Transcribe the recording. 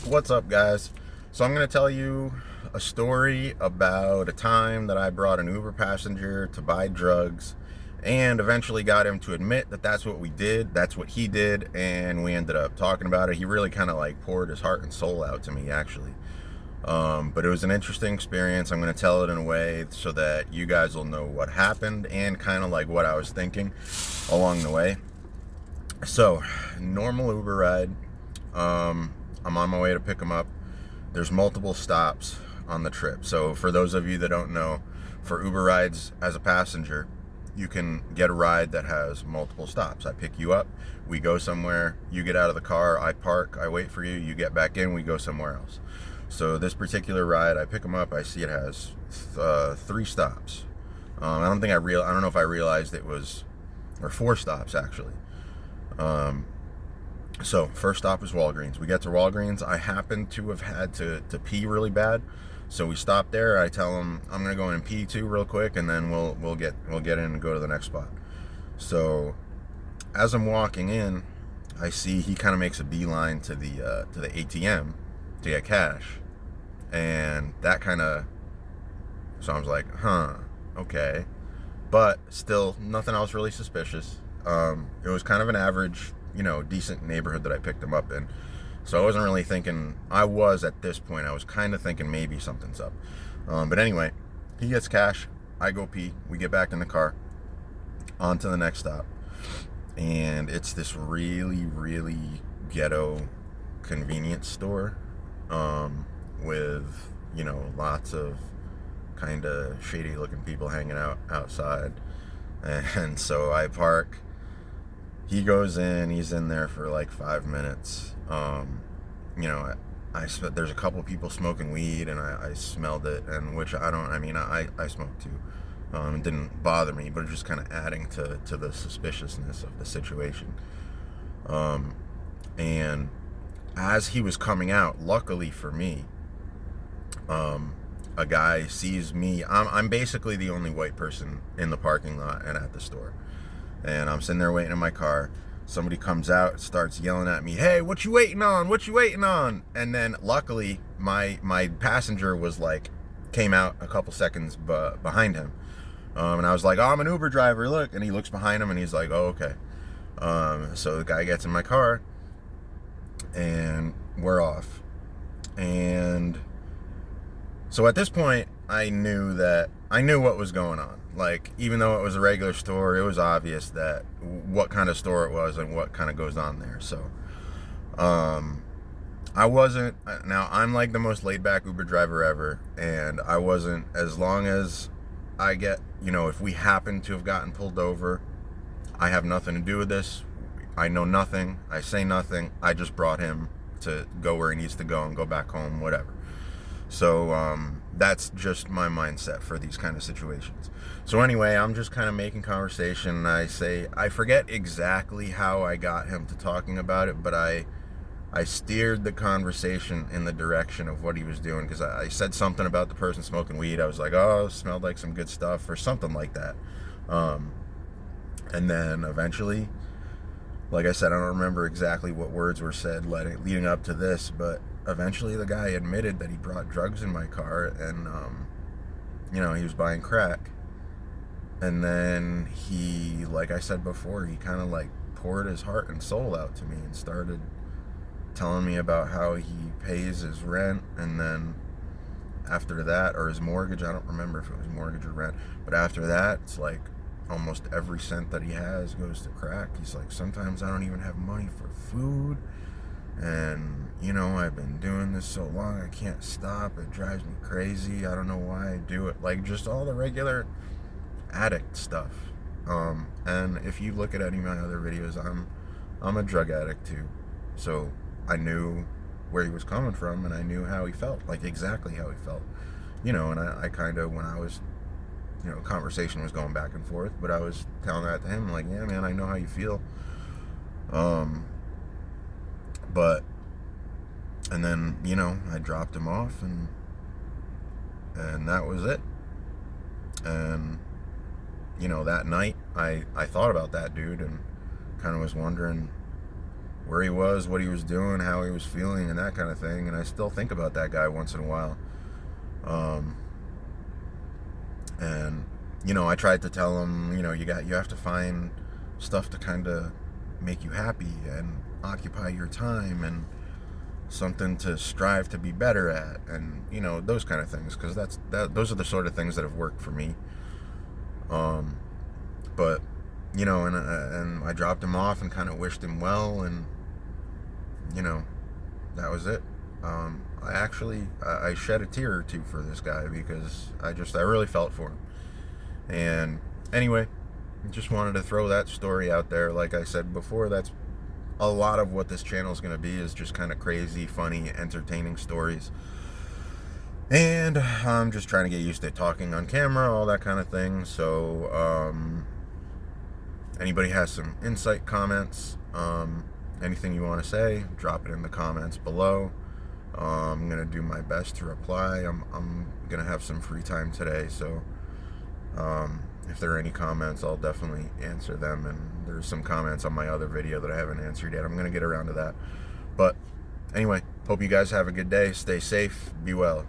What's up, guys? So I'm going to tell you a story about a time that I brought an Uber passenger to buy drugs and eventually got him to admit that that's what we did, that's what he did, and we ended up talking about it. He really kind of like poured his heart and soul out to me, actually. But it was an interesting experience. I'm going to tell it in a way so that you guys will know what happened and kind of like what I was thinking along the way. So, normal Uber ride. I'm on my way to pick him up. There's multiple stops on the trip. So for those of you that don't know, for Uber rides as a passenger, you can get a ride that has multiple stops. I pick you up, we go somewhere, you get out of the car, I park, I wait for you, you get back in, we go somewhere else. So this particular ride, I pick him up, I see it has 3 stops. I don't know if I realized it was, or 4 stops actually. So first stop is Walgreens. We get to Walgreens. I happen to have had to pee really bad, so we stop there. I tell him I'm gonna go in and pee too real quick, and then we'll get in and go to the next spot. So as I'm walking in, I see he kind of makes a beeline to the ATM to get cash, and that kind of, so I was like, okay, but still nothing else really suspicious. It was kind of an average, decent neighborhood that I picked him up in. So I wasn't really thinking, at this point, I was kind of thinking maybe something's up. But anyway, he gets cash, I go pee, we get back in the car, on to the next stop. And it's this really, really ghetto convenience store, with, lots of kind of shady looking people hanging out outside. And so I park. He goes in. He's in there for like 5 minutes. There's a couple people smoking weed, and I smelled it, and which I don't. I mean, I smoke too. It didn't bother me, but it was just kind of adding to the suspiciousness of the situation. And as he was coming out, luckily for me, a guy sees me. I'm basically the only white person in the parking lot and at the store. And I'm sitting there waiting in my car. Somebody comes out, starts yelling at me, "Hey, what you waiting on? What you waiting on?" And then luckily my passenger came out a couple seconds behind him. And I was like, "Oh, I'm an Uber driver, look." And he looks behind him and he's like, "Oh, okay." So the guy gets in my car and we're off. And so at this point, I knew what was going on. Like, even though it was a regular store, it was obvious that what kind of store it was and what kind of goes on there. So, I wasn't, now I'm like the most laid back Uber driver ever. And I wasn't, as long as I get, if we happen to have gotten pulled over, I have nothing to do with this. I know nothing. I say nothing. I just brought him to go where he needs to go and go back home, whatever. So that's just my mindset for these kind of situations. So anyway, I'm just kind of making conversation. I forget exactly how I got him to talking about it, but I steered the conversation in the direction of what he was doing, because I said something about the person smoking weed. I was like, "Oh, it smelled like some good stuff," or something like that. And then eventually, like I said, I don't remember exactly what words were said leading up to this, but eventually the guy admitted that he brought drugs in my car, and he was buying crack. And then he, like I said before, he kind of like poured his heart and soul out to me and started telling me about how he pays his rent, and then after that, or his mortgage, I don't remember if it was mortgage or rent, but after that, it's like almost every cent that he has goes to crack. He's like, "Sometimes I don't even have money for food, and I've been doing this so long, I can't stop. It drives me crazy. I don't know why I do it." Like, just all the regular addict stuff. And if you look at any of my other videos, I'm a drug addict too. So I knew where he was coming from, and I knew how he felt, like exactly how he felt. And I kind of, when I was, conversation was going back and forth, but I was telling that to him, like, "Yeah, man, I know how you feel." And then, I dropped him off, and that was it. And, that night, I thought about that dude and kind of was wondering, where he was, what he was doing, how he was feeling, and that kind of thing. And I still think about that guy once in a while. And I tried to tell him, you have to find stuff to kind of make you happy and occupy your time, and something to strive to be better at, and those kind of things, because those are the sort of things that have worked for me. But and I dropped him off and kind of wished him well, and that was it. I shed a tear or two for this guy, because I really felt for him. And anyway, just wanted to throw that story out there. Like I said before, that's a lot of what this channel is going to be, is just kind of crazy, funny, entertaining stories. And I'm just trying to get used to talking on camera, all that kind of thing. So anybody has some insight, comments, anything you want to say, drop it in the comments below. I'm going to do my best to reply. I'm going to have some free time today, so if there are any comments, I'll definitely answer them. And there's some comments on my other video that I haven't answered yet. I'm going to get around to that. But anyway, hope you guys have a good day. Stay safe. Be well.